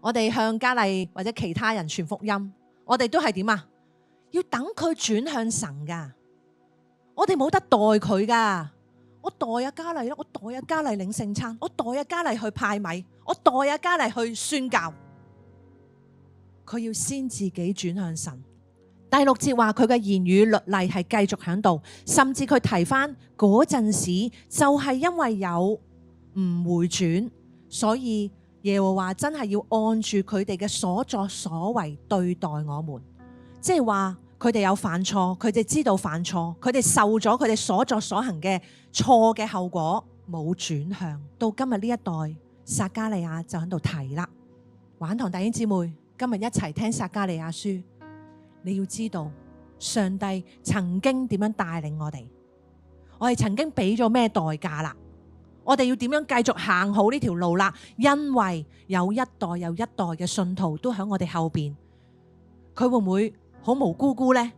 我哋向迦麗或者其他人傳福音，我哋都係點啊？要等佢轉向神噶，我哋冇得代佢噶。我代阿迦麗啦，我代阿迦麗領聖餐，我代阿迦麗去派米，我代阿迦麗去宣教。佢要先自己轉向神。第6節話佢嘅言語律例係繼續喺度，甚至佢提翻嗰陣時就係因為有唔回轉，所以耶和華真係要按住佢哋嘅所作所為對待我們。即係話佢哋有犯錯，佢哋知道犯錯，佢哋受咗佢哋所作所行嘅錯嘅後果，冇轉向。到今日呢一代，撒迦利亞就喺度提啦。玩堂弟兄姊妹，今日一齊聽撒迦利亞書。你要知道上帝曾經點樣帶領我哋，我哋曾經俾咗咩代價啦，我哋要點樣繼續行好呢條路啦。因為有一代又一代嘅信徒都喺我哋後邊，佢會唔會好無辜辜呢？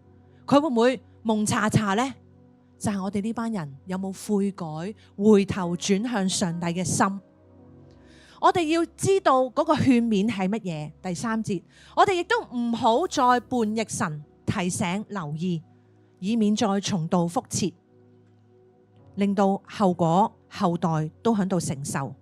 佢會唔會蒙查查呢？就係我哋呢班人有冇悔改，回頭轉向上帝嘅心。我哋要知道嗰個勸勉係乜嘢。第3節，我哋亦都唔好再叛逆神，提醒留意，以免再重蹈覆轍，令到後果後代都喺度承受。